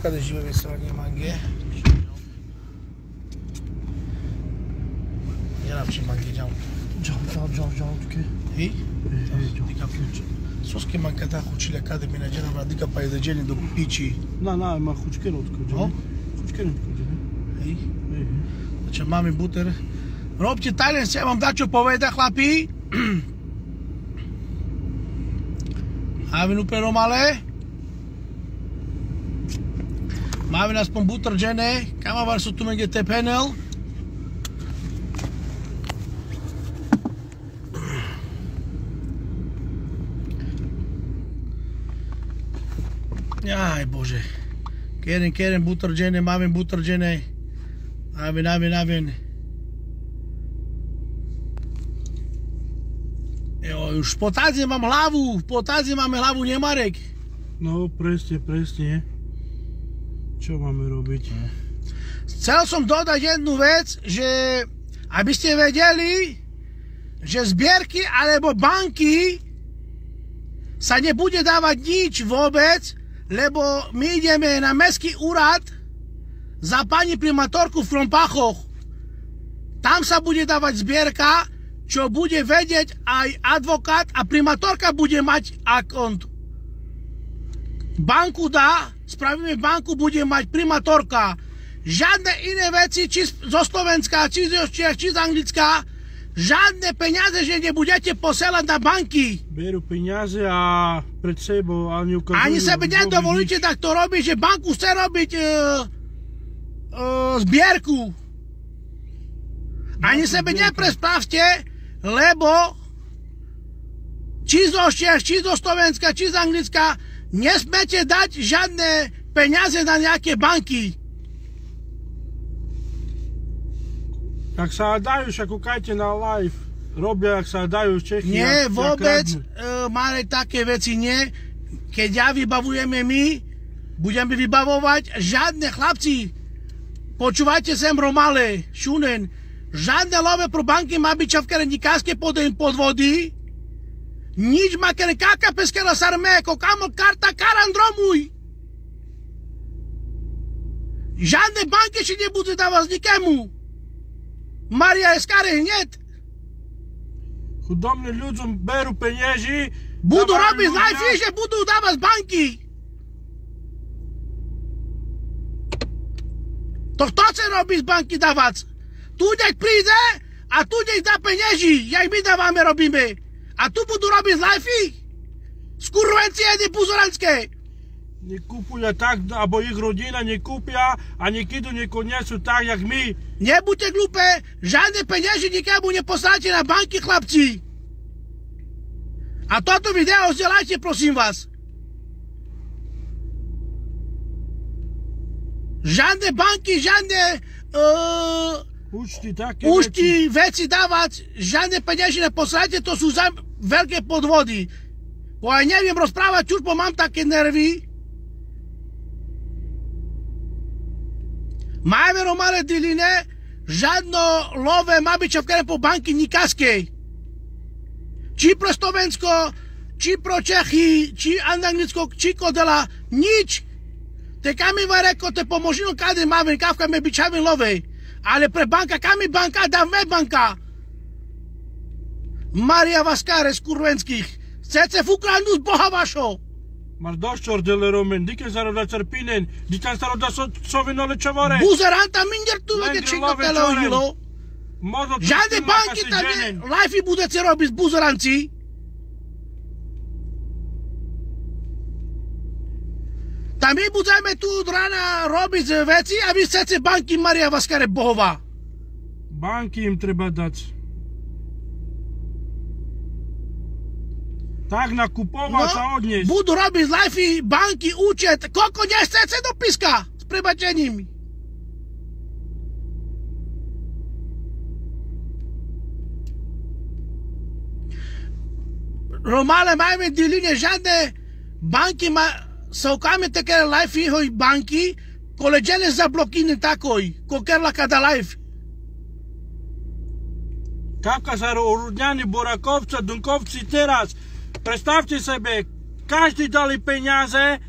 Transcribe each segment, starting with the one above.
Kada žive veselanie mange. Neravči mange, ďal. Ďal, čekaj. Hej? Dika ključ. Soske man kada hočila kada mi nađena dika pa je da dželim do pići. Na, ima hučkerotko. No? Hučkerotko, Hej? Znači, mami buter. Robte talent, ja vám dačo poveda, chlapi. Máme úplne malé. Máme aspoň butržené. Kamavar sú tu niekde te panel. Aj bože. Keren butržené, máme butržené. Amen. Jo, už v potázi máme hlavu, nie Marek? No, presne. Čo máme robiť? Chcel som dodať jednu vec, že aby ste vedeli, že zbierky alebo banky sa nebude dávať nič vôbec, lebo my ideme na mestský úrad za pani primátorku v Krompáchoch. Tam sa bude dávať zbierka, čo bude vedieť aj advokát a primátorka bude mať akont. Banku dá, spravíme banku, bude mať primátorka. Žiadne iné veci, či zo Slovenska, či z Čech, či z Anglicka, žiadne peniaze, že nebudete posielať na banky. Berú peniaze a pred sebou ani ukazujú... Ani sebe nedovolíte takto robiť, že banku chce robiť zbierku. Ani sebe neprespravte, lebo či zo Čech, či zo Slovenska, či z Anglicka nesmete dať žiadne peniaze na nejaké banky. Ak sa dajú, však kúkajte na live. Robia, ak sa dajú z Čechy. Nie, vôbec, Marek, také veci nie. Keď ja vybavujeme my, budeme vybavovať žiadne chlapci. Počúvajte sem Romale, Šunen. Žádné love pro banky má byť čavkere nikáske podvody. Nič má kere káka peskera sarmeko, kamo karta karandromuj. Žádne banky si nebudú dávať nikému. Maria je skare hneď. Chudobným ľuďom berú peniazy. Budú robiť live, že budú dávať banky. To kto chce robiť z banky dávať? Tu nech príde a tu nech dá peniazy, jak my dávame, robíme. A tu budú robiť live-y? Skurvenci jedni buzoranské. Nekúpujú tak, alebo ich rodina nekúpia a niekedy nekonesú tak, jak my. Nebuďte glúpe, žiadne peniazy nikomu neposláte na banky, chlapci. A toto video vzdelajte, prosím vás. Žiadne banky, žiadne účty, veci dávať, žiadne peniazy neposláte, to sú veľké podvody. Bo ja neviem rozprávať čurpo, mám také nervy. Máme Romale Diline, žiadno love má byť čavkere po banky nikáskej. Či pro Slovensko, či pro Čechy, či Anglicko, či kodela, nič. Te kami va reko, te pomožino kade máme, kávka me byčavi lovej. Ale pre banka, kami banka, dáme banka. Maria Vaskare z kurvenských. Chcete fukrandu z Boha vašo. Máš došťor, dele Romen, dike sa roda cerpinen, dike sa roda sovinole čovore. Buzeranta minger tu vede činko tele ohilo. Žiadne banky tam je, life budete robiť z buzeranci. Tam my budeme tu od rána robiť veci a vy chcete banky Maria Vaskare Bohová. Banky im treba dať. Tak nakupovať sa odniesť. Budú robiť z life banky, účet, koľko nechcete do píska s prebačením. Romale máme v Diline žiadne banky, soukame také life banky, koleđene zablokine takoj, kokerla kada life. Kavka sa Rudňani, Borakovca, Dunkovci teraz. Predstavte sebe, každý dali peniaze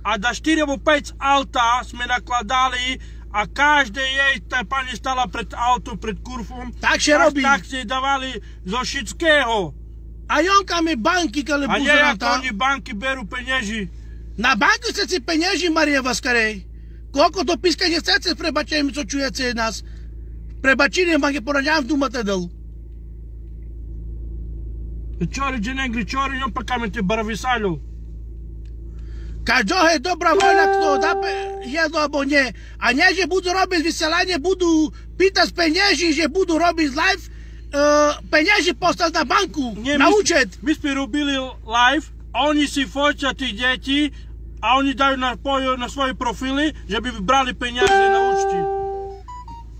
a da 4 alebo 5 auta sme nakladali a každé jej tá pani stala pred autom, pred kurvom. Takže robí. Tak si dávali zo všetkého. A jonkami banky, kale A nie, buzeranta. ako oni banky berú peniaži. Na banku chcete penieži, Maria Vaskarej. Koľko do píska nechcete s prebačením, co čujete nás. Prebačením vám je poraďám v dumate dal. Čori, dženengri, čori, ňom pakame te baravisaľov. Každého je dobrá voľa, kto dá jedno alebo nie. A nie, že budú robiť vysielanie, budú pýtať penieži, že budú robiť live, penieži postať na banku, Nie, na účet. My sme robili live, a oni si fotia tých detí a oni dajú na svoje profily, že by brali peniaze na účty.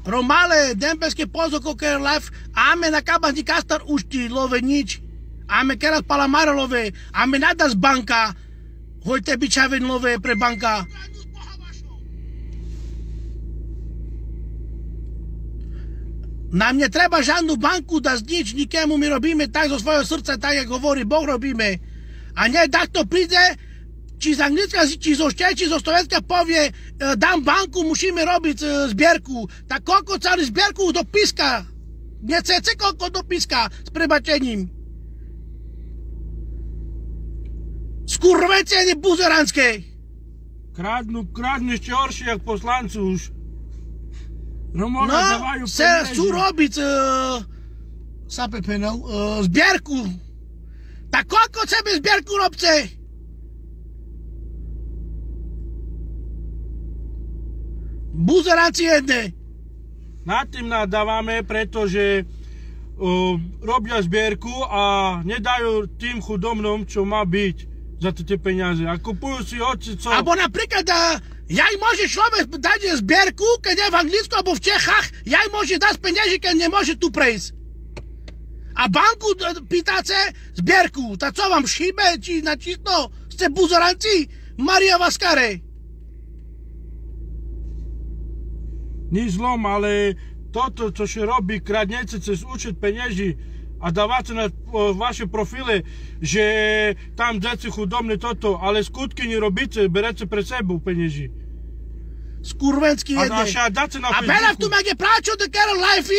Romale, dembelske pozoko, live, ame na kabani kastar účty, love nič. Ame keraz palamare love, ame nada z banka. Hojte bičaven love pre banka. Nám netreba žiadnu banku da znič nikému, my robíme tak zo svojho srdca, tak jak hovorí Boh robíme. A nie takto príde, či z Anglicka, či zo Štej, či zo Slovenska povie, dám banku, musíme robiť zbierku. Tak koľko celý zbierku do píska? Necece koľko do píska s prebačením. Skurvecenie buzeranskej. Kradnú ešte horšie, jak poslanci už. No, chcú robiť zbierku. Tak koľko chceme zbierku robce? Buzeranci jedne. Nad tým nadávame, pretože robia zbierku a nedajú tým chudobnom, čo má byť za tie peniaze. A kupujú si hocicov. Alebo napríklad, ja im môže človek dať zbierku, keď je v Anglicku alebo v Čechách, ja im môže dať peniaze, keď nemôže tu prejsť. A banku pýtate zbierku. Tak co vám šíbe, či na čisto ste buzeranci? Maria Vaskare. Nič zlom, ale toto, čo še robí kradnece cez účet peniazy a dávate na vaše profile, že tam deci chudobné toto, ale skutky nerobíte, berete pre sebu peniazy. Skurvenský jedne. A veľa v tu mege práčo de kero life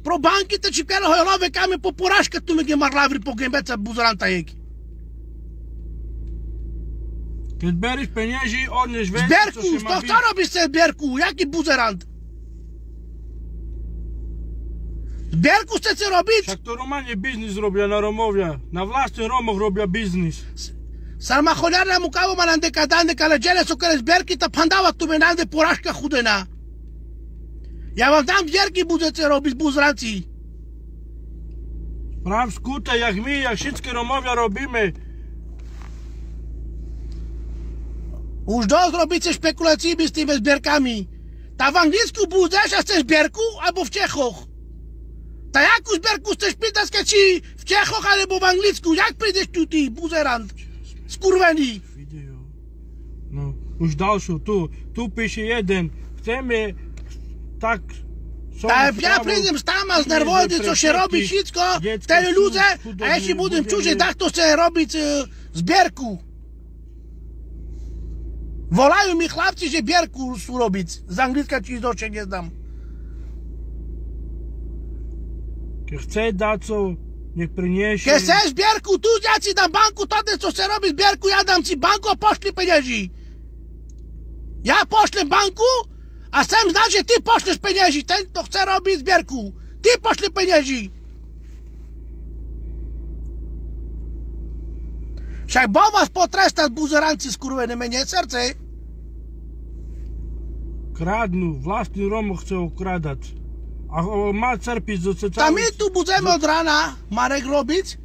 pro banky, či kero hojlove kame po poražka tu mege mar lavri po gembeca buzeranta jeki. Keď beriš peniazy, odneš veci, zbierku, čo še má byť. Zbierku, robíš se zbierku, jaký buzerant? Zbierku chcete robiť? Však to Romanie biznis robia na Romovia. Na vlastných Romoch robia biznis. Sarma choľarna mu kávo ma nande kadande, kale džele so kale zbierky, ta pandava tu me nande poražka chudena. Ja vám dám zbierky, budete robiť buzranci. Prav skute, jak my, jak všetky Romovia robíme. Už dosť robíte špekulácií s tými zbierkami. Ta v Anglicku budeš a chceš zbierku, alebo v Čechoch? Ta jakú zbierku chceš pýtať, či v Čechoch, alebo v Anglicku? Jak prídeš tu, ty buzerant? Skurvený. Video. No, už ďalšiu, tu píše jeden. Chceme tak... Ja prídem s tam a z nervózy, čo še robí všetko, tedy ľudia, a ešte budem čuť, že takto chce robiť zbierku. Volajú mi chlapci, že zbierku sú robiť. Z Anglicka či z Oček neznám. Keď chce dáco, nech priniesie. Keď chceš zbierku, tu ja si dám banku, tady, co chce robiť zbierku, ja dám si banku a pošli peniazy. Ja pošlem banku a chcem znať, že ty pošleš peniazy. Ten, kto chce robiť zbierku. Ty pošli peniazy. Však bol vás potrestať buzeranci skurvené mene srdce. Kradnú, vlastný Romo chce ukradať. A má cerpiť zo celého... Tam my tu budeme od rána, Marek, robiť.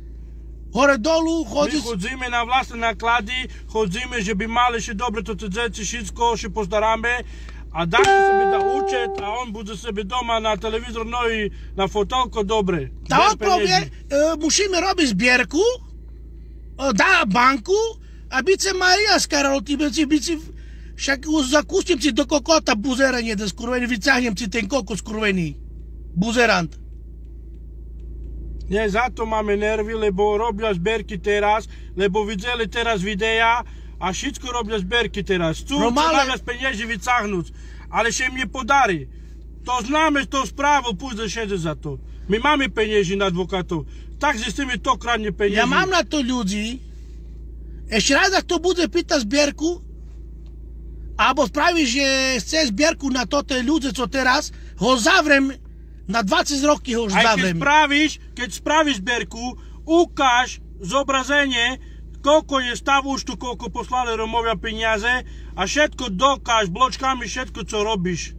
Hore dolu, chodiť. My chodzíme na vlastné náklady, chodzíme, že by mali ešte dobre toto deti, všetko, že postaráme. A dáme sebe da účet a on bude sebe doma na televízor, no i na fotelko dobre. A on povie, musíme robiť zbierku, dá banku, aby se Maria skaralo, však zakústim si do kokota buzeranie, jeden skurvený, vyťahnem si ten kokot skurvený. Buzerant. Nie, za to máme nervy, lebo robia zbierky teraz, lebo videli teraz videa a wszystko robią zbierki teraz. Chcą Normalne. z pieniędzy wyciągnąć, ale się im nie podari. To znamy tą sprawę, później siedzę za to. My mamy pieniędzy na adwokatów. Tak zjemy to kradnie pieniędzy. Ja mam na to ludzi. Jeszcze raz, jak to będzie pyta zbierku, albo sprawi, że chce zbierku na to te ludzie, co teraz, ho zawrem na 20 roki ho A zawrem. kiedy sprawisz zbierku, ukaż zobrazenie, koliko jest staw usztu, koliko poslali Romowie pieniądze, a wszystko dokaż bloczkami, wszystko co robisz.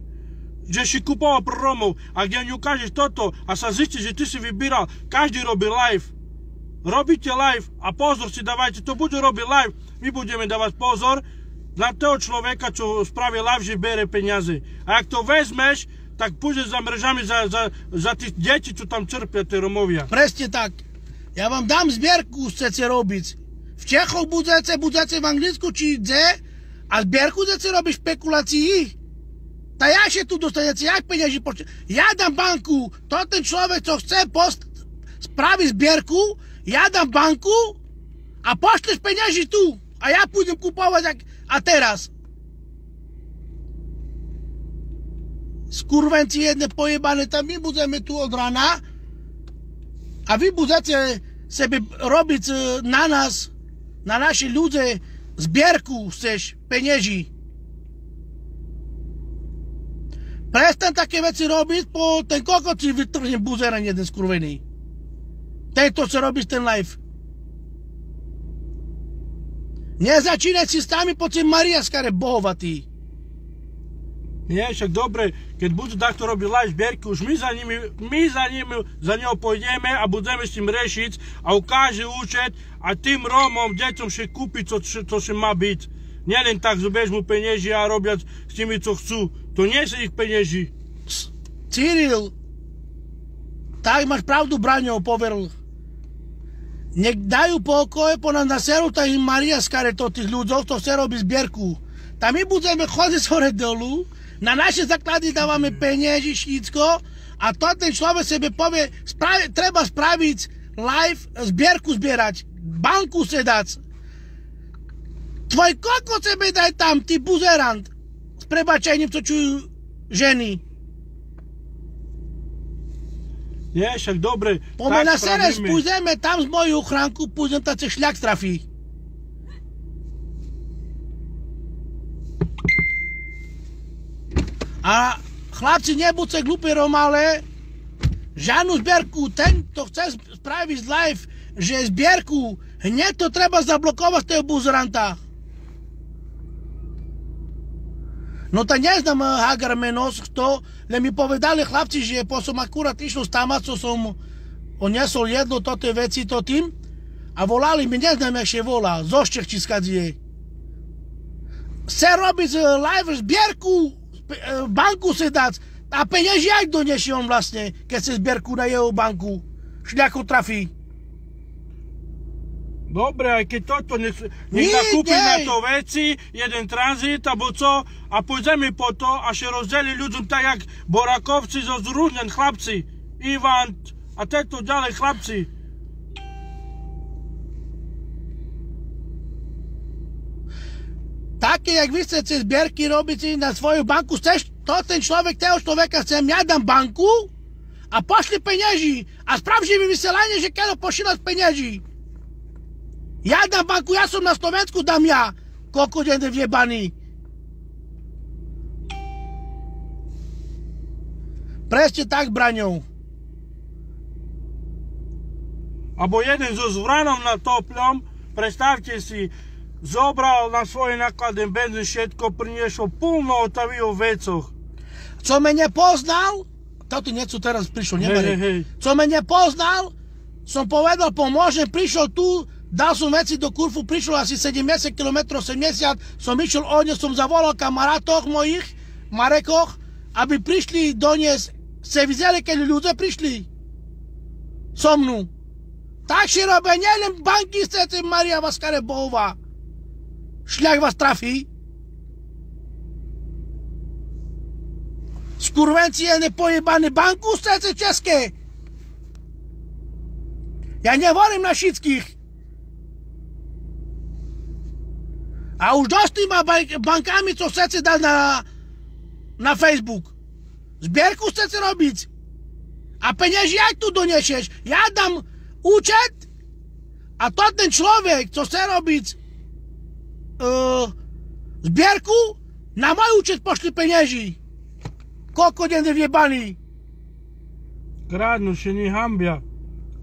Że się kupował pro Romów, a gdzie nie ukażesz to, a sazycie, że ty się wybierał, każdy robi live. Robicie live, a pozor si dawajcie, to będzie robić live, my będziemy dawać pozor dla tego człowieka, co sprawi live, że bierze pieniądze. A jak to weźmiesz, tak później zamrażamy za tych dzieci, co tam czerpią te Romowie. Presnie tak. Ja wam dam zbierku, chcecie robić. W Czechach budecie w angielsku czy gdzie, a zbierku chcecie robić spekulacji. To ja się tu dostaniecie, jak pieniędzy ja dam banku, to ten człowiek, co chce sprawić zbierku, ja dam banku, a poślesz pieniędzy tu, a ja pójdę kupować a teraz. Skurwenci jedne pojebane, tam my będziemy tu od rana, a wy będziecie sobie robić na nas, na nasi ludzie zbierku chcesz pieniędzy. Przestań takie rzeczy robić, bo ten kokot ci wytrnie buzera jeden skurwiony. Ten to co robisz ten live. Nie zaczynaj systami, po czym Maria skarebowa ty. Nie, jak dobre, kiedy będzie tak to robić live zbierki, już my za nią pójdziemy, a będziemy z tym reszyć, a ukaże uczyć, a tym Romom, dzieciom się kupi, co się ma być. Nie len tak, że weźmą pieniędzy, a robią z tymi, co chcą. To nie są ich pieniędzy. Cyril, tak masz prawdę, Branio, powiel. Niech dają pokoje ponad naseru, ta im Maria skare to tych ludzi, to chce robić zbierku. Tam my będziemy chodzić z dolu, na nasze zakłady dawamy pieniędzy, wszystko, a to ten człowiek sobie powie, trzeba sprawić live, zbierku zbierać, banku se dać. Twój kokot sobie daj tam, ty buzerant, z przebaczeniem, co czują żeni. Nie, jak dobre, Bo my na serę pójdziemy tam z moją ochranką, pójdziemy tacy szlak trafi. A chłopcy nie bądźcie głupie Romale, żadną zbierku, ten to chce sprawić live, że zbierku, nie to trzeba zablokować tego buzeranta. No to nie znam Hagar Menos, kto, ale mi powiedzieli chłopcy, że po są akurat išli tam, co są, oni są jedno to te rzeczy, to tym, a wolali mi, nie znam jak się wola, Zoszczech ci skadzie. Chce robić live zbierku, banku se dać, a pieniędzy jak doniesie on właśnie, kiedy se zbierku na jego banku, szlaku trafi. Dobre, a kiedy to niech nakupi na to rzeczy, jeden tranzyt, albo co, a pójdziemy po to, a się rozdzieli ludziom tak jak borakowcy z różnych chłopcy. Iwan, a te to dalej chłopcy. Takie jak wy chcecie zbierki robić na swoim banku, chcesz, to ten człowiek, tego człowieka chce, ja dam banku, a poszli pieniędzy, a sprawdź mi wysyłanie, że kiedy poślać pieniędzy. Ja dam banku, ja sam na Słowensku dam ja, kokot jeden wjebany. Presnie tak, Branią. Albo jeden z zwraną na toplą, przedstawcie si, zobrał na swoje nakłady benzyn, wszystko przyniosło pełno otawiło w wecach. Co mnie poznał, to ty nieco teraz przyszło, nie Marek? Co mnie poznał, som powiedział, pomoże, przyszedł tu, dał som veci do Kurfu, prišlo asi 70 km, 70, som išiel odniesť, som zavolal kamarátoch mojich, Marekoch, aby prišli doniesť, ste videli, keď ľudia prišli so mnou. Tak si robia, nielen banky chcete, Maria Vaskare Bohová. Šľak vás trafí. Skurvencie nepojebane banku chcete české. Ja nehovorím na všetkých. A už dosť tými bankami, co chcete dať na Facebook. Zbierku chcete robiť. A penieži aj tu donesieš. Ja dám účet a to ten človek, co chce robiť zbierku, na môj účet pošli penieži. Koľko deň je vjebaný. Kradnú, še nie hambia.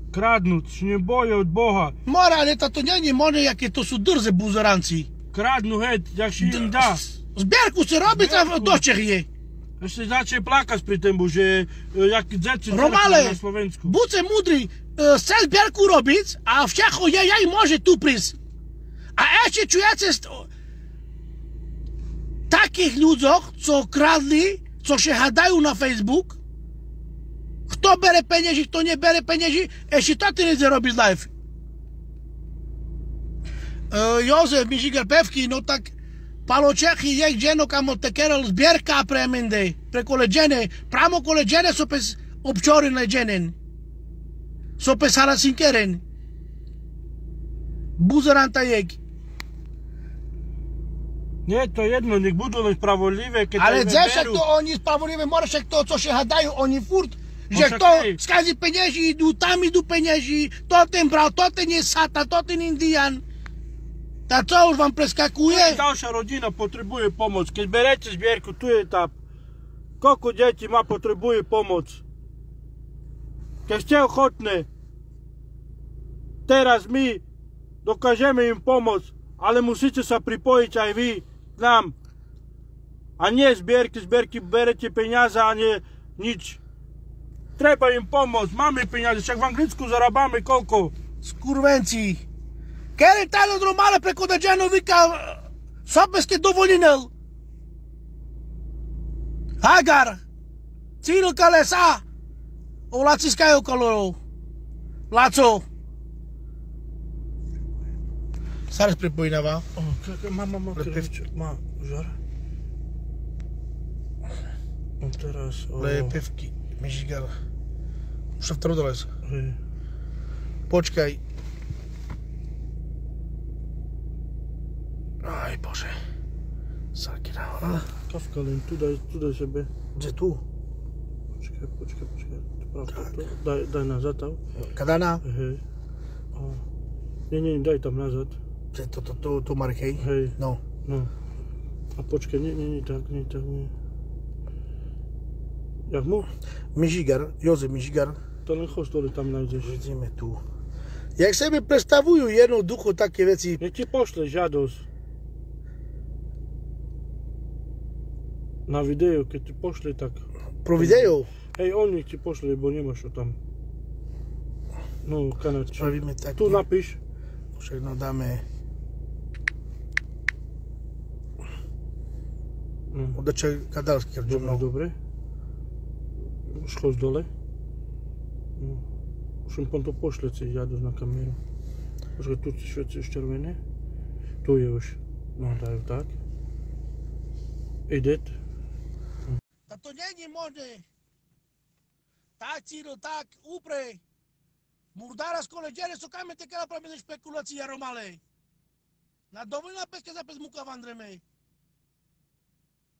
Kradnúť, še nie boje od Boha. Morálne, to nie je možné, jaké to sú drze buzeranci. Kradnú, hej, jak si im dá. Zbierku si robiť a do Čech je. Ešte začne plakať pri tému, že jak dzeci Romale, na Slovensku. buďte múdri, chce zbierku robiť a všako je, aj môže tu prísť. A ešte čujete takých ľuďoch, co kradli, co še hadajú na Facebook, kto bere penieži, kto nebere penieži, ešte to ty nedze robiť live. Jozef Mižiger Pevky, no tak Palo Čechy je ženo kamo te kerel zbierka pre mende, pre koleđene, pramo koleđene so pes občorin leđenen, so pes harasinkeren, buzeranta jek. Nie, to jedno, nech budú len spravodlivé, keď Ale to gdzie však berú. to oni spravodliwe, może však to, co się hadają, oni furt, No że však kto hej. skazi pieniędzy idą, tam idą pieniędzy, to ten brał, to ten jest sata, to ten Indian. Ta co już wam preskakuje? Ďalšia rodina potrebuje pomoc. Keď berete zbierku, tu je tá. Koľko detí má potrebuje pomoc? Keď ste ochotné, teraz my dokážeme im pomôcť, ale musíte sa pripojiť aj vy k nám. A nie zbierky, berete peniaze a nie nič. Treba im pomôcť, máme peniaze, však v Anglicku zarábame koľko? Skurvenci. Keren tale dromale preko Dăgeanovica sopeske dovolinel. Hagar. Cíl kalesa. O laciskajú kolorov. Laco. Зараз припоїнава. О, мама, ма, жар. О, teraz, o. Lepevky. Mižigar. Už sa vtedy doles. Hej. Počkaj. Aj Bože. Sarky na Kawka len, tu daj sebe. Gdzie tu? Počkaj. Daj nazad tam. Kadana? Hej. O. Nie, daj tam nazad. Gdzie to Markej? Hej. No. No. A počkaj, nie tak. Jak mu? Mižigar, Jozef Mižigar. To len chodź dole, tam znajdziesz. Vidíme tu. Jak sobie predstavujú jednoducho také veci. Niech ci pošle žiadosť. Na video, keď ti pošle, tak... Pro video Hej, on nech ti pošle, bo nemáš ho tam. No, kanadči. spravíme tak. Tu napíš. Však no dáme. No. Odačaj kadalský Dobre, dobre. Už chodź dole. No. Už im to pošle si žiadosť na kameru. Počkaj, tu si šveci už červené. Tu je už. No, dajú tak. Idet. A to není možné. Tak cíl, tak upre. Murdara z koleđere su kamete kada pravili špekulacija romale. Na dovoljna peska za pes muka vandreme.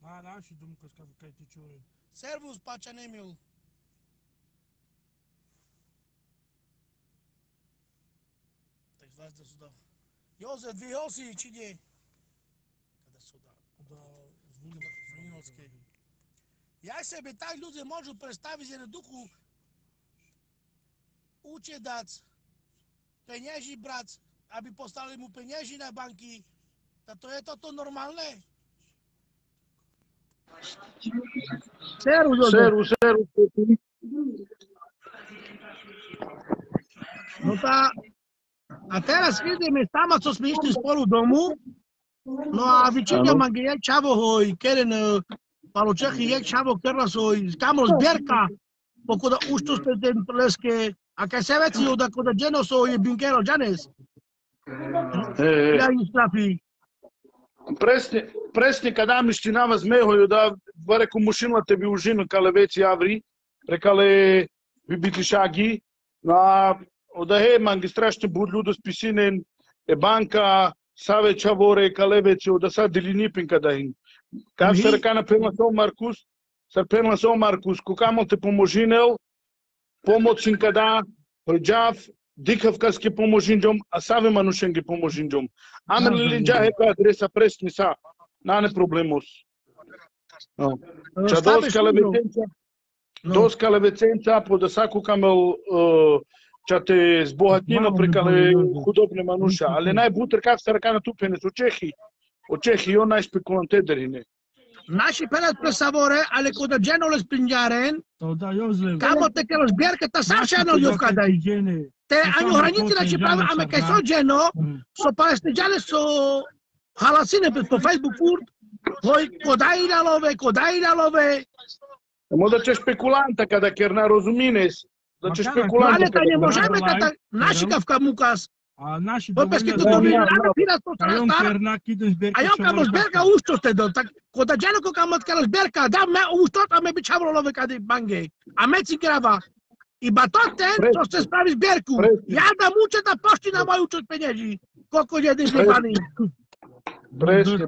A, naši dumka skavu kaj ti čure. Servus, pača Nemil. Tak zvazda su da. Jozef, dvije osi, či nie? Kada su da. Da, Zvoninovske. Ja sebe tak ľudia môžu predstaviť jednoduchú účet dať, penieži brať, aby poslali mu penieži na banky. A to je toto normálne? Servus. No tá, a teraz ideme sama, co sme išli spolu domu, no a vyčíňam ma je čavohoj, keren Palo Čechy je čavo, kerlasoj, kamo zbierka, pokud už tu ste ten pleske, a kaj se veci od ako da dženo so je binkero džanes. Ja ih trafi. Presne kada miština възмеho да вареко мушината би ужина кале вече аври, прекале би битли шаги, на одахе мангистраште будлю до списинен е банка Save Chavore, Kalevecio, da sa Dilinipin Kadahin. Как се река на Пенласо Маркус, се Пенласо Маркус, кокамо те поможинел, помоцин када, проджав, дикавкас ке поможинджом, а саве манушен ги поможинджом. Амен линджа хека адреса пресни са, нане проблемос. Ча dos Калевеценца, по да са кокамел, ча те збогатнино прекале худобне мануша, але най-бутер как се река на тупенец, o Čehi, io n-ai speculanteterine. Наши пенат per savore, ale кода джено le spingiaren, Da, Iosle. kamo te che lo sbierca ta sarciano gli ofkadai. Te anju hranici na pravi, ame kaj so джено, so palestinjane so halasine po Facebook furt, hoj kodai love. Amo da c'è speculanta kada ker na rozumines, da c'è speculanta. Ale ta nie możemy kata nasi kawka mukas. A naši Bo peski to dominare fina to trastar. A io kamo sberga usto te do, tak koda джено ko kamo tkelo sberka, da me usto a me bičavro love kadi bange. A me ci grava. I batoten, co se spravi zbierku. Ja da mučę ta pošti na moju učet penježi. Koliko jedin zjebani. Presne.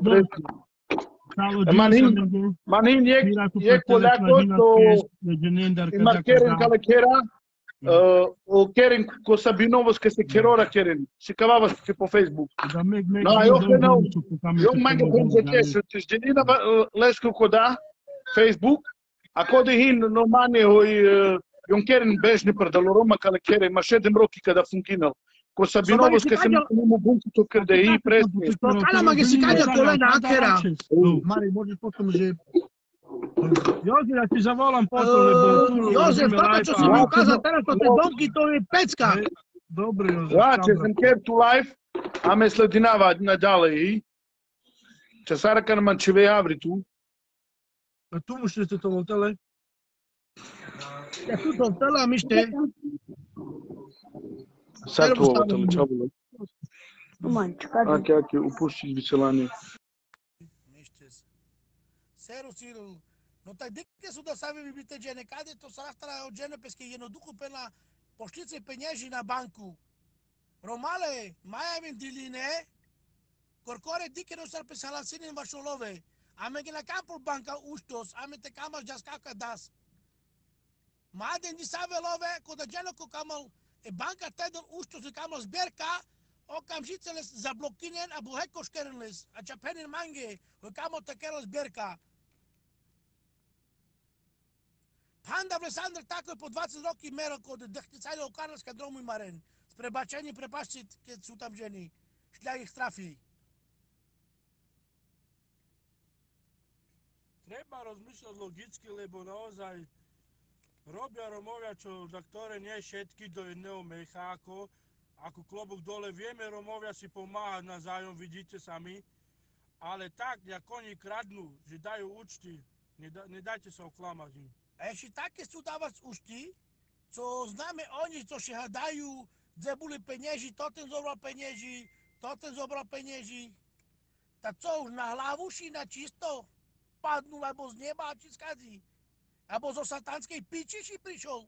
Manin je Poljako, to ima keren kala kera, o keren ko Sabinovos ke se kerora keren, si kavavas ke po Facebook. No, eu manga prezete, ti ždelina lesko koda, Facebook, a kode hin normane hoj, Jon keren bežni prdaloroma kala keren, ma 7 roki kada funkinal. Ko Sabinovos ke se mu bunku to krde i presne. To kalama che si cade a colena ankera. Mari, možeš potom, že... Jozef, ja ti zavolam potom, Jozef, toto čo si mi ukázal teraz, to te donky, to je pecka. Dobre, Jozef. Ja, če sem ker tu live, a me sledinava nadalej. Če Sara man če ve avri tu. A tu mušite to voltele? Ja tu to vtela, mište. Sad tu ovo tamo čabilo. Mančka. Aki, upuščiš bicelanje. Sério, Ciro. No tak dike su da sami vi bite džene, kad je to sarastara od džene peske jednoducho pela poštice penježi na banku. Romale, majavim diline, korkore dike no sar pesalasinin vašolove. Ame gina kampul banka ustos, ame te kamal jaskaka das. Maden di save love, koda džene ko kamal e banka tedor ustos e kamal zberka, okamžice les zablokinen, a buheko škeren les, a čapenin mange, o kamal tekelo zberka. Panda Alessandro tako je po 20 roki mero kod dehticali u Karlovska dromu i Maren. S prebačenjem prepašćit kad su tam ženi. Šlja ih strafi. Treba razmišljati logički, lebo naozaj robia Romovia, čo za ktoré nie všetky do jedného mecha, ako klobúk dole. Vieme, Romovia si pomáhať navzájom, vidíte sami. Ale tak, jak oni kradnú, že dajú účty, nedajte sa oklamať im. A jeśli takie su dawać uszki, co znamy oni, co się hadają, gdzie byli pieniędzy, to ten zabrał pieniędzy, to ten zabrał pieniędzy. Ta co już na hlavu si na čisto padnú, albo z nieba a ci skadzi. Albo zo satanskej piči si prišiel.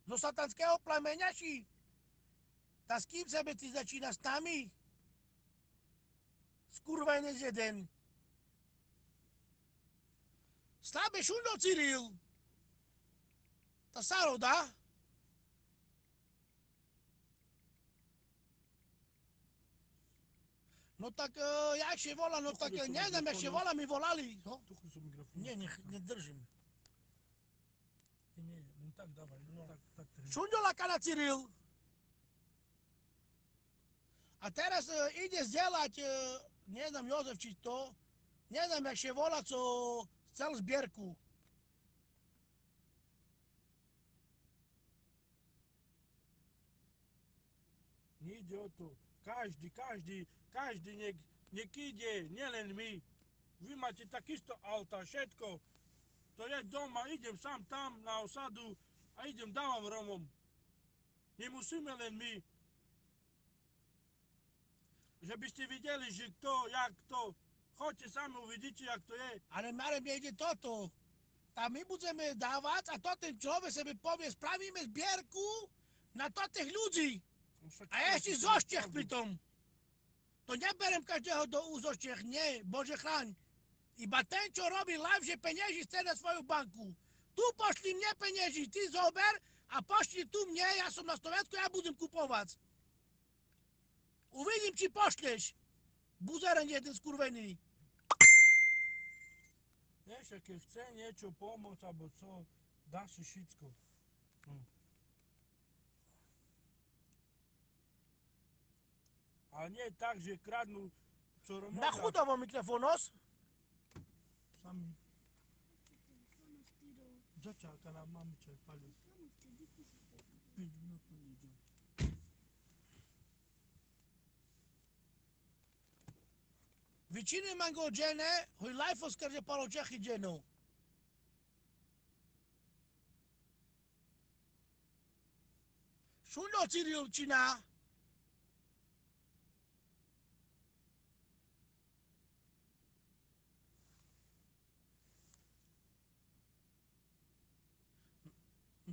Zo satanského plamenia si. Ta s kým sebe ty začína s nami? Skurvený z jeden. Slabé šundo, Cyril. Ta Saro dá? No tak jak się wola, no tak nie wiem jak się wola, mi wolali. No? Nie držím. Nie, tak dawaj, no tak. Šundo lakana, Cyril. A teraz ide zdieľať, neviem Jozef či to, neviem jak się wola, co cel zbierku. Nie ide o to. Každý nech ide, nielen my. Vy máte takisto auta, všetko. To je doma, idem sám tam na osadu a idem dávam Romom. Nemusíme len my. Že by ste videli, že kto, jak to. Chodźcie sami, uvidíte, jak to je. Ale Marek nejde toto. Tam my budeme dávať a to ten človek sebe povie, spravíme zbierku na to tých ľudí. A ešte zoštiach pri tom. To neberem každého do úzočiek, nie, Bože chráň. Iba ten, čo robí live, že penieži chce na svoju banku. Tu pošli mne penieži, ty zober a pošli tu mne, ja som na Slovensku, ja budem kupovať. Uvidím, či pošleš. Buzeren jeden skurvený. Vieš, keď chce niečo pomôcť, alebo co, dá si všetko. Ale nie tak, že kradnú, čo romoga. Na chudovo mikrofónos. Sami. Začalka na mamiče, pali. Većine mango džene, hoj lajfo skrže palo čehi dženu. Šuno Cirilčina.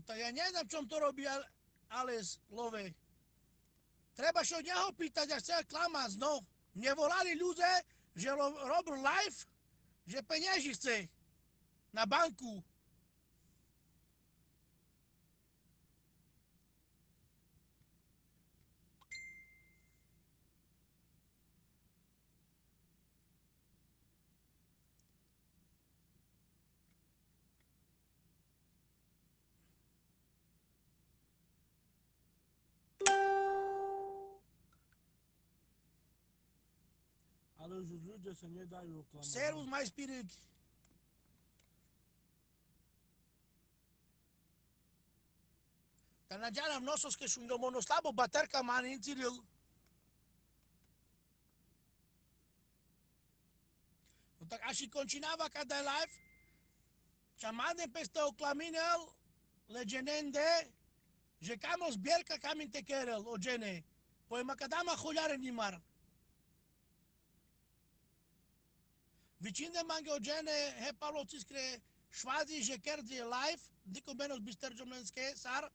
Tak ja neviem, čom to robí Ales Love. Treba sa od neho pýtať a chce klamať, no. Mne volali ľudia, že robil live, že penieži chce na banku. Ale už ľudia sa nedajú oklamať. Servus, my spirit. Ta nađaram nososke šundo monoslabo baterka mani Cyril. No tak až končinava kada je live, čamadem peste oklaminel, legenende, že kamo zbierka kamin tekerel od žene. Pojma kadama chuljare nimar. Većina mango džene hepalo ciskre švazi že kerdi live, diko menos bisterđomlenske sar,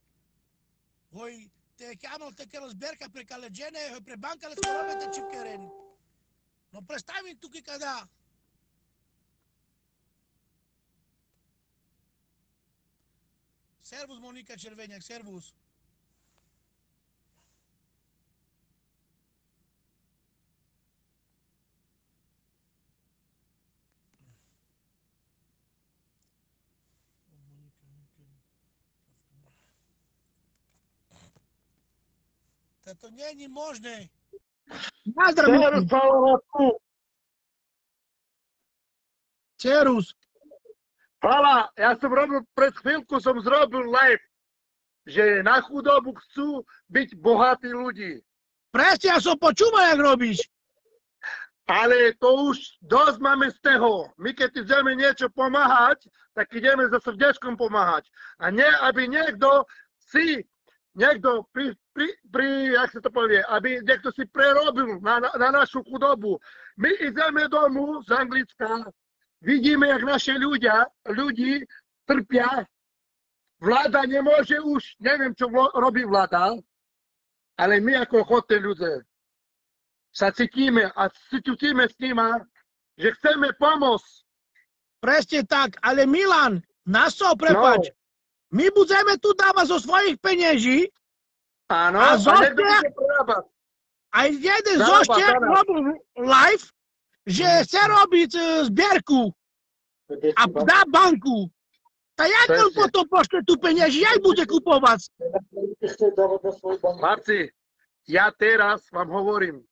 hoj te kamel te kero zberka preka leđene, hoj pre banka le skoromete čipkeren. No predstavim tuki kada. Servus Monika Červenjak, servus. To není možné. Cerus, hvala tu. Cerus. Hvala, ja som robil, pred chvíľku som zrobil live, že na chudobu chcú byť bohatí ľudí. Presne, ja som počúval, jak robíš. Ale to už dosť máme z toho. My keď ideme niečo pomáhať, tak ideme za srdiečkom pomáhať. A nie, aby niekto jak sa to povie, aby niekto si prerobil na našu chudobu. My ideme domu z Anglicka, vidíme, jak naše ľudí trpia. Vláda nemôže už, neviem, čo robí vláda, ale my ako chodné ľudia sa cítime a cítime s nima, že chceme pomôcť. Presne tak, ale Milan, nás to prepáč. My budeme tu dávať zo svojich penieží. Áno, a niekto bude prerábať. A jeden zoštier robil live, že chce robiť zbierku a dá banku. Tak jak on potom pošle tu penieži, jak bude kupovať? Marci, ja teraz vám hovorím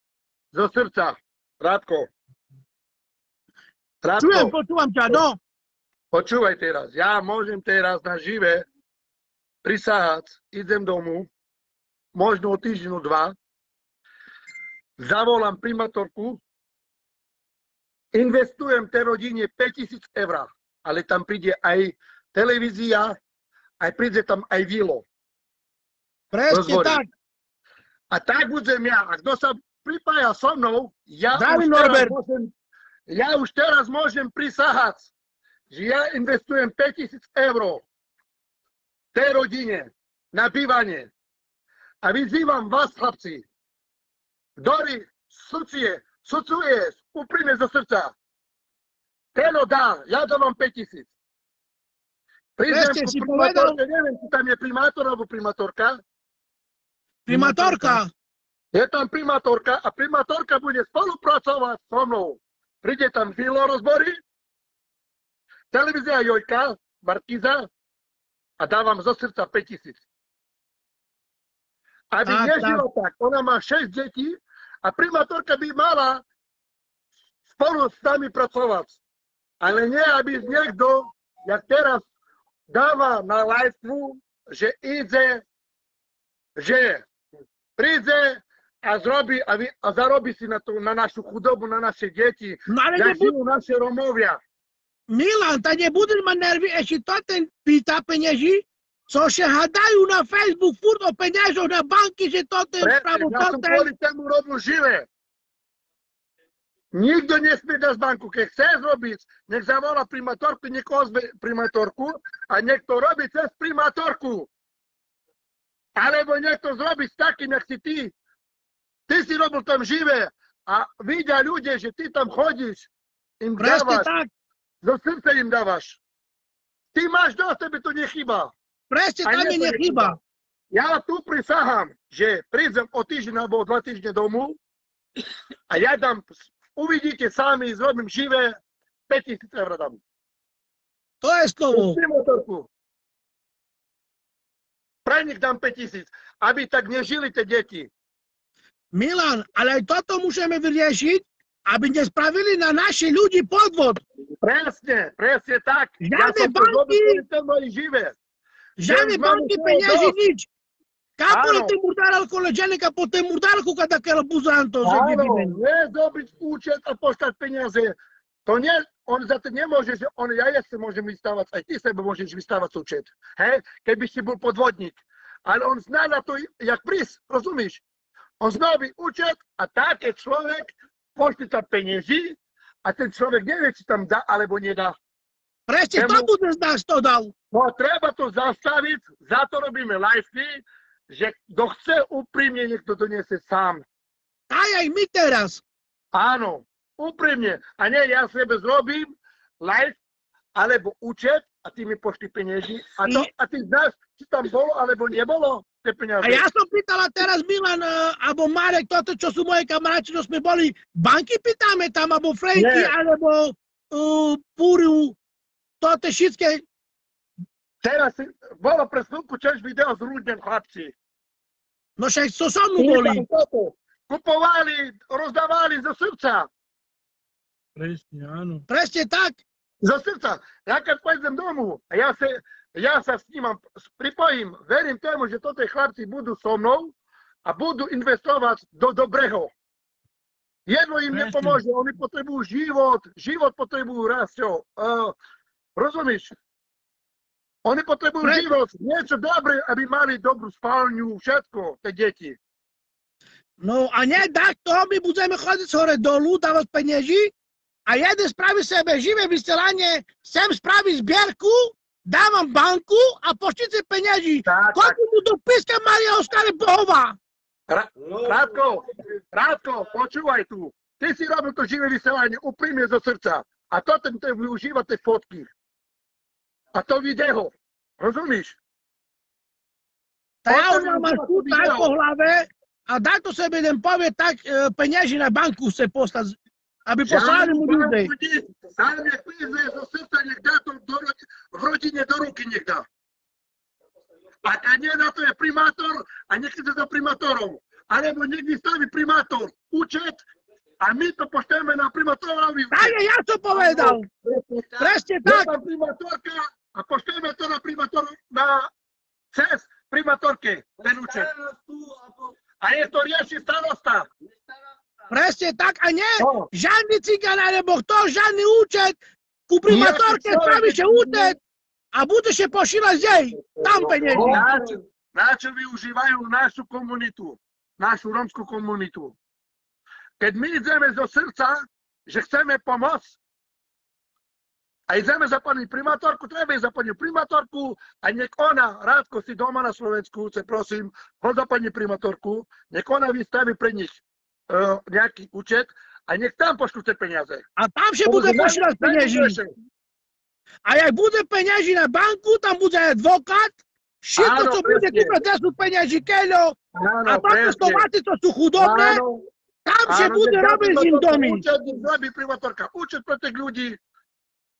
zo srdca, Rádko. Počúvam ťa, no. Počúvaj teraz, ja môžem teraz na živé prisahať, idem domu, možno o týždeň, dva, zavolám primátorku, investujem tej rodine 5000 eur, ale tam príde aj televízia, aj príde tam aj vilo. Presne tak. A tak budem ja, a kto sa pripája so mnou, ja už teraz môžem prisahať, že ja investujem 5000 eur tej rodine na bývanie. A vyzývam vás, chlapci, ktorí sucuješ úprimne zo srdca. Teno dá, ja dávam 5000. Prídem ku primátorke, neviem, či tam je primátor alebo primátorka. Primátorka. Je tam primátorka a primátorka bude spolupracovať so mnou. Príde tam Vilo rozbory, televízia Jojka, Markíza a dávam zo srdca 5000. Aby nežila tak. Ona má 6 detí a primátorka by mala spolu s nami pracovať. Ale nie, aby niekto, jak teraz dáva na live, že ide, že príde a zrobí a zarobí si na našu chudobu, na naše deti, jak žijú naše Romovia. Milan, tak nebudeš mať nervy, ešte to ten pýta penieži, co še hadajú na Facebook furt o peniažoch na banky, že to ten spravo. Ja som kvôli tému robil živé. Nikto nesmie dať banku. Keď chce zrobiť, nech zavolá primátorku, nech ozve primátorku a nech to robí cez primátorku. Alebo nech to zrobí s takým, jak si ty. Ty si robil tam živé a vidia ľudia, že ty tam chodíš, im dávaš. Zo srdca im dávaš. Ty máš dosť, tebe to nechýba. Presne, tam mi nechýba. Ja tu prisahám, že prídem o týždeň alebo 2 týždne domov a ja dám, uvidíte sami, zrobím živé, 5000 eur dám. To je slovo. Pre nich dám 5000, aby tak nežili tie deti. Milan, ale aj toto musíme vyriešiť, aby nespravili na naši ľudí podvod. Presne tak. Žiadne banky, žiadne banky peniazy, nič. Kako le te murdara koleđenika po te murdarku kada kero buzanto. Áno, nie dobiť účet a poštať peniaze. To nie, on za to nemôže, že on, ja sa môžem vystávať, aj ty sebe môžeš vystávať účet. Hej, keby si bol podvodník. Ale on zná na to, jak prísť, rozumíš? On zná účet a také človek pošli tam peniazy a ten človek nevie, či tam dá alebo nedá. Presne, to bude zdáš, to dal. No, treba to zastaviť, za to robíme live-y, že kto chce úprimne, niekto doniesie sám. Aj my teraz. Áno, úprimne. A nie, ja sebe zrobím live alebo účet a ty mi pošli peniazy. A ty znáš, či tam bolo alebo nebolo tie peniaze. A ja som pýtala teraz Milan alebo Marek, toto, čo sú moje kamaráti, čo sme boli, banky pýtame tam, alebo Franky, alebo Púriu, toto všetké. Teraz bolo pre chvíľku tiež video z Rudnem, chlapci. No však so mnou boli. Kupovali, rozdávali zo srdca. Presne, áno. Presne tak. Zo srdca. Ja keď pôjdem domu a ja sa s ním pripojím, verím tomu, že toto chlapci budú so mnou a budú investovať do dobrého. Jedno im nepomôže, oni potrebujú život potrebujú rásťou. Rozumíš? Oni potrebujú život, niečo dobré, aby mali dobrú spálňu, všetko, tie deti. No a nie takto, my budeme chodiť hore dolu, dávať peniazy a jeden spraví sebe živé vysielanie, sem spraví zbierku, dávam banku a pošlite peniazy. Koľko mu do píska Maria Oskare Bohová? Rádko, počúvaj tu. Ty si robil to živé vysielanie úprimne zo srdca a toto využíva tie fotky. A to video, rozumíš? Tak ja už mám tu tak po hlave a daj to sebe jeden povie tak peniazy na banku se postať, aby poslali mu ľudí. Ale nech príde zo srdca, nech dá to v rodine do ruky nech dá. A keď nie na to je primátor a nech ide za primátorom. Alebo nech vystaví primátor účet a my to pošleme na primátorovi. Tak ja to povedal. Presne tak. A pošleme to na primátor, cez primátorke, ten účet. A je to rieši starosta. Presne tak, a nie, žiadny cigán, alebo kto, žiadny účet, ku primátorke spravíš účet a budeš pošíľať jej, tam peniazy. Na čo využívajú našu komunitu, našu rómskú komunitu. Keď my ideme zo srdca, že chceme pomôcť, a ideme zaplniť primátorku, treba zaplniť primátorku a nech ona, Rádko si doma na Slovensku, prosím, ho zaplniť primátorku, nech ona vystaví pre nich. nejaký účet a nech tam pošlú tie peniaze. A tam się bude posielać pieniędzy. A jak bude pieniędzy na banku, tam bude adwokat. Wszystko, co bude kupę teraz u pieniędzy Kelio. A tamte stomaty, to są chudobne, tam się bude robić z nim domy. Účet zrobi primátorka. Účet pre tých ľudí.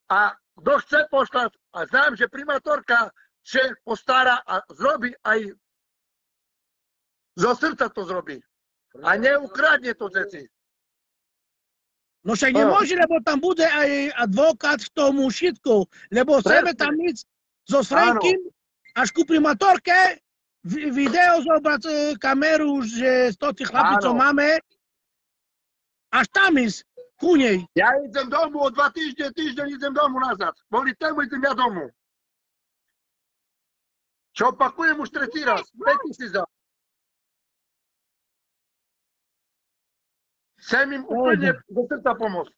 A kto chce pošlať, a znám, že primátorka się postará a zrobi aj zo srdca to zrobi. A nie ukradnie to rzeczy. No się nie może, lebo tam bude aj adwokat w tomu wszystko. Lebo chcemy tam nic zo Frankiem, aż ku primátorke, wideo zobrać kameru, że to tych chlapi, co mamy, aż tam jest ku niej. Ja idem domu o 2 týždne idem domu nazad. Kvôli tému idem ja domu. Čo opakujem už tretí raz. Pekný si za. Chcem im úplne do srdca pomôcť.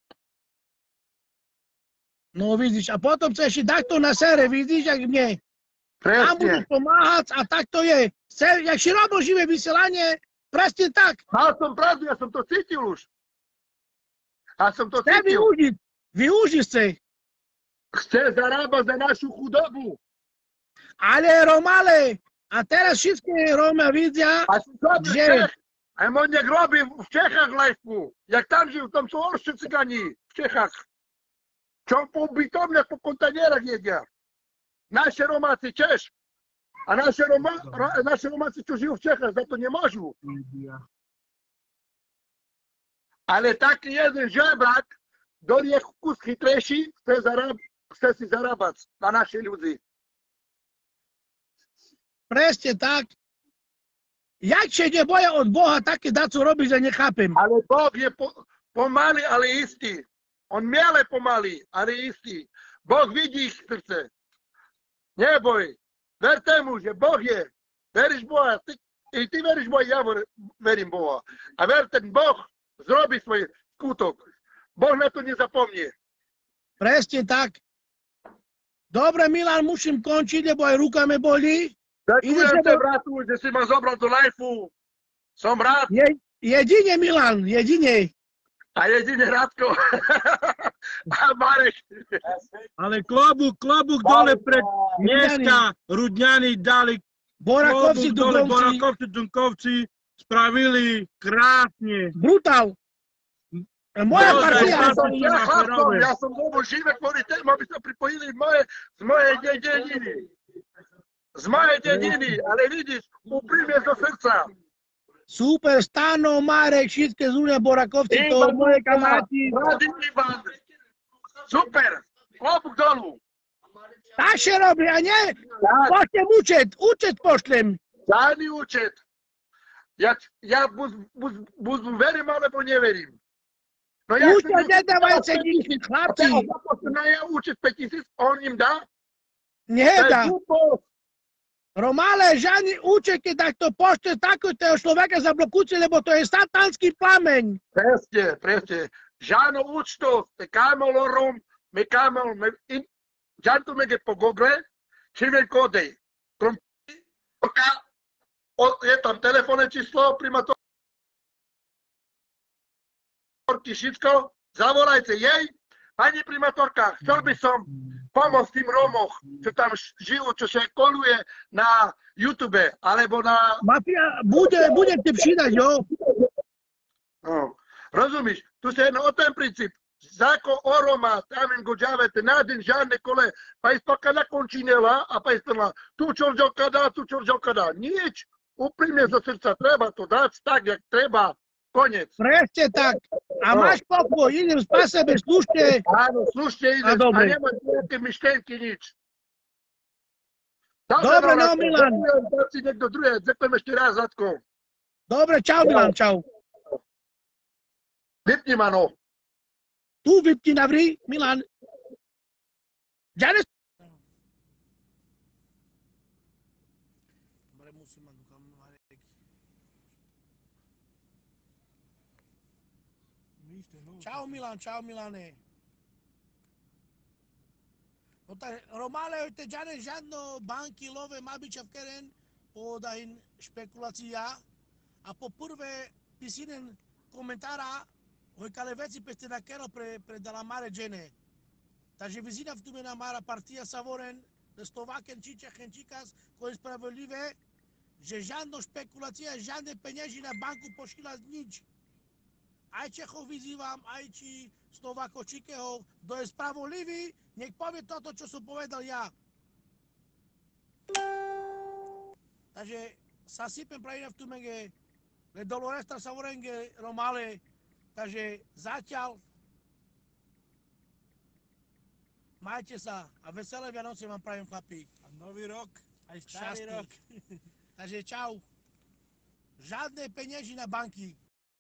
No widzisz, a potem chcesz się dać to na serę, widzisz, jak mnie. Tam budeš pomáhať a tak to je. Jak si robil živé vysielanie, presne tak. Mal som pravdu, ja som to cítil už. Ja som to cítil. Využiť chce. Chce zarábať za našu chudobu. Ale Romale, a teraz všetky Rómy vidia, že... A on nech robí v Čechách lajfu. Jak tam žijú, tam sú horšie cigani v Čechách. Čo po bytovniach, po kontajnerach jedia. Naši Romáci Češ. A naši Romáci, čo žijú v Čechách, za to nemôžu. Ale taký jeden žebrak, ktorý je kus chytrejší, chce si zarábať na naši ľudí. Presne tak. Jak się nie boję od Boha, takie da co robić, że nie chápem. Ale Boh je pomalý, ale istý. On miele pomalý, ale istý. Boh vidí ich srdce. Neboj. Ver temu, že Boh je. Veríš Boha. I ty veríš Boha, ja verím Boha. A ver, ten Boh zrobi svoj skutok. Boh na to nezapomnie. Presne tak. Dobre, Milan, musím končiť, lebo aj ruka me bolí. Ďakujem te, bratu, že si ma zobral do lajfu. Som rád. Jedine, Milan, jedine. A jedine Radko. A Marek. Ale klobúk dole pred dneska Rudňany dali. Borakovci, Dunkovci spravili krásne. Brutál. Moja partia. Ja som bol živé kvôli tému, aby sa pripojili z mojej dediny. Z mojej dediny, ale vidíš, úprimne zo srdca. Super, Stano, Marek, všetky zúria Borakovci, to moje kamaráti. Ivan. Super, klobúk dolu. Tak się robi, a nie? Pošlem účet pošlem. Dajný účet. Ja buď verím, alebo neverím. No ja účet nedávajte nikdy, chlapci. A ja účet 5000, on im dá? Nedá. Romale, žádný účet, keď takto pošle takého človeka zablokujte, lebo to je satanský plameň. Presne. Žádnou účtu, kámolorom, Gianto me po Google, scrive il code, je tam telefónne číslo, primátorky, všetko, zavolajte jej, pani primátorka, chcel by som pomôcť tým Rómoch, čo tam žijú, čo sa koluje na YouTube, alebo na... Mafia, bude ti přidať, jo? No, rozumíš, tu sa je o ten princíp. Zako Oroma, tam im go džavete, nadin žádne kole, pa ispaka nakončinela a pa ispaka tu čoržovka dá. Nič, úprimne zo srdca, treba to dať tak, jak treba, konec. Presne tak. A máš pokoj, idem spať sebe slušne. Áno, slušne idem, a nemám nejaké myšlenky, nič. Dobre, no Milan. Dám si niekto druhé, ďakujem ešte raz, Zadko. Dobre, čau Milan, čau. Vypni ma, no. Tu vypni navri, Milan. Janes. Čau Milan, čau Milane. No tak, Romale, te Janes žádno banky love mabiča v keren, podahin špekulácia a po prvé pisinen commentarea o care veți peste daquela pre la mare gene. Takže vizina v tume na mara partia Savoren, de Slovaken Cice Henčíkas, koje spravodlivé, že žiadno špekulácia, žiadne penieži na banku pošila nič. Aj Čechov vyzývam, aj či Slováko Čikeho, kto je spravodlivý, nech povie toto, čo som povedal ja. Takže sa sypem pravina v tumenge, le Doloresta Savorenge Romale, takže zatiaľ majte sa a veselé Vianoce vám prajem, chlapi. A nový rok, aj starý rok. Takže čau. Žádné penieži na banky.